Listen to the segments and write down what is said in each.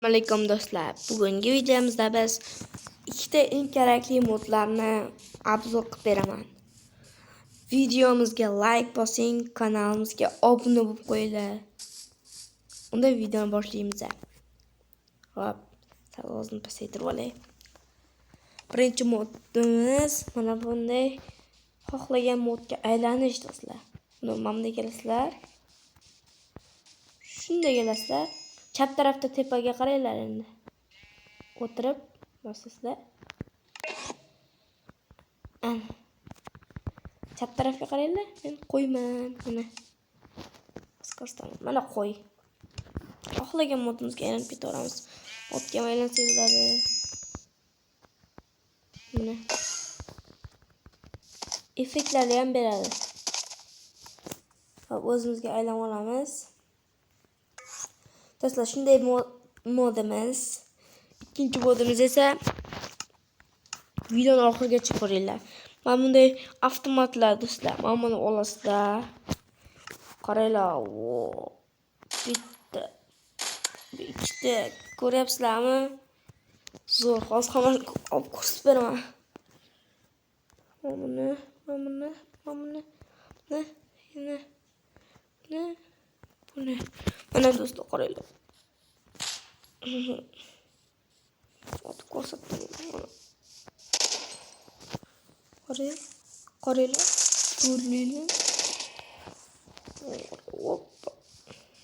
Alaykum do'stlar. Bugungi videomizda biz ikkita eng kerakli modlarni obzor qilib beraman. Videomizga like bosing, kanalimizga obuna bo'lib qo'yinglar. Unda videoni boshlaymiz. Hop, ovozni pasaytirib olay. Birinchi modimiz mana bunday xohlagan modga aylanish do'stlar. Buni mana kelasizlar. Shunday kelasizlar. Chap tarafda tepaga qaranglar endi. O'tirib bosasizlar. Chap tarafga qaranglar. Men qo'yman. Mana qo'y. Xohlagan modimizga aylanib ketaveramiz. Modga aylansa bo'ladi. Mana. Effektlarni ham beradi. Hop, o'zimizga aylanib olamiz. Do'stlar, shunday modimiz. Ikkinchi modimiz esa videoni oxirigacha ko'ringlar. Mana bunday avtomatlar do'stlar. Mana buni olasizlar. Qaranglar. Bitta. Ikkita. Ko'ryapsizlarmi? Zo'r. Hozir hammani olib ko'rsatib beraman. Mana do'stlar, qaranglar. Otib ko'rsatdim. Qaranglar. Ko'ringlar. Hoppa.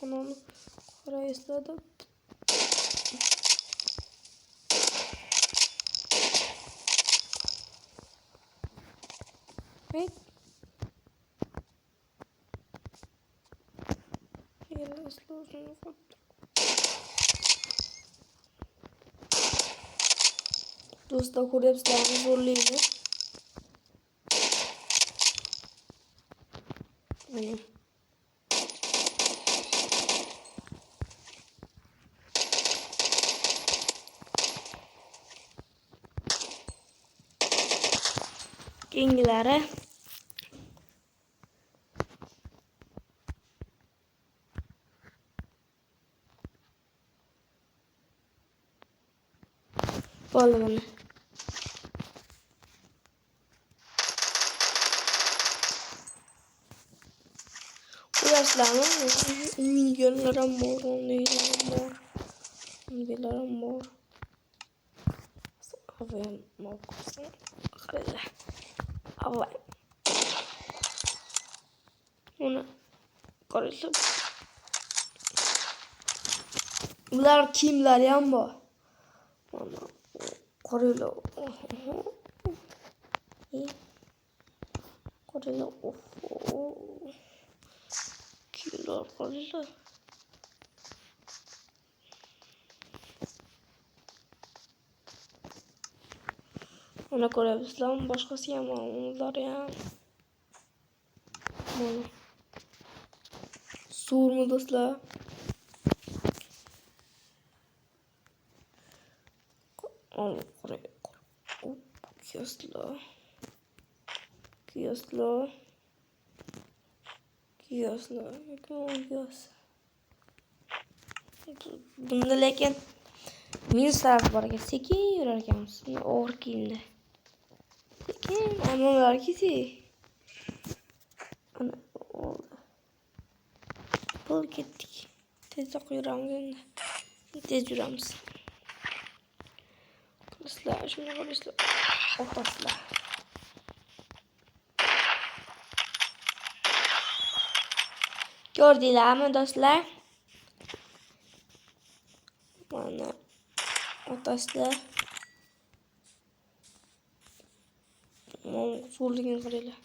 Mana qaraysiz. Wait. Do'stlar, ko'ryapsizlarmi? Zo'rlaydi. Mana. Kengilari bo'ldi mana. Ko'ryapsizlarmi? Minigunlar ham bor, bundalar ham bor. Qaranglar. Avval. Mana qaranglar. Ular kiyimlari ham bor. Mana qaranglar. Qaranglar. Kiyimlar qaranglar. Mana ko'ryapsizlarmi? Boshqasi ham bor. Ular ham. Mana. Zo'rmi do'stlar? Kiyoslar. Bunda lekin minus tarafi bor ekan. Sekin yurar ekanmiz. Og'ir kiyimda. Sekin, ammolar kiysi. Ana oldi. Bo'l ketdik. Tezroq yuramiz endi. Tez yuramiz. Do'stlar, shunday qarashlar. O'rtasizlar. Ko'rdinglarmi do'stlar? Mana o'rtasizlar. Zo'rligini qaranglar.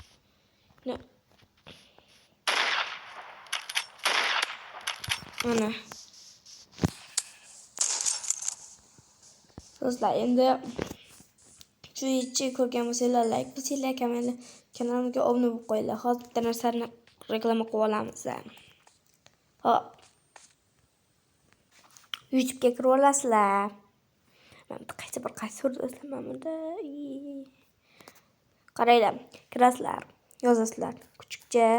Mana. Do'stlar, endi shu videoni ko'rgan bo'lsanglar, like bosinglar, kanalimga obuna bo'lib qo'yinglar. Hozir bitta narsani reklama qilib olamiz. Hop. YouTube'ga kirib olasizlar. Mana qaysi do'stlar mana bunda. Qaranglar, kirasizlar, yozasizlar. Kuchukcha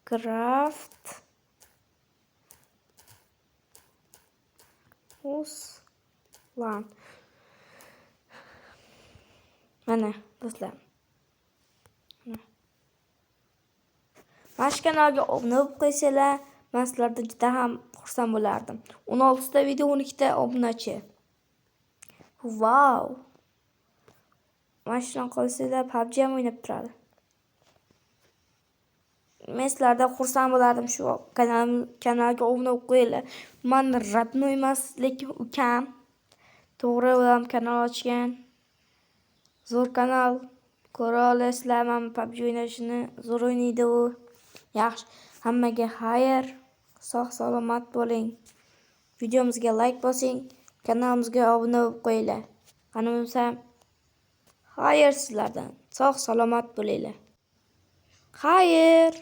craft Ruslan. Mana do'stlar. Mana shu kanalga obuna bo'lib qo'ysanglar, men sizlardan juda ham xursand bo'lardim. 16 ta video, 12 ta obunachi. Wow! Mana shundan qolsanglar, PUBG ham o'ynab turadi. Men sizlardan xursand bo'lardim, shu kanalga obuna bo'lib qo'yinglar. Meni radnoy emas, lekin ukam to'g'ri o'lam kanal ochgan. Zo'r kanal. Ko'ra olasizlar, men PUBG o'ynashini zo'r o'ynaydi u. Yaxshi, hammaga xayr, sog' salomat bo'ling. Videomizga like bosing, kanalimizga obuna bo'lib qo'yinglar. Qani bo'lsa, xayr sizlardan. Sog' salomat bo'linglar. Xayr.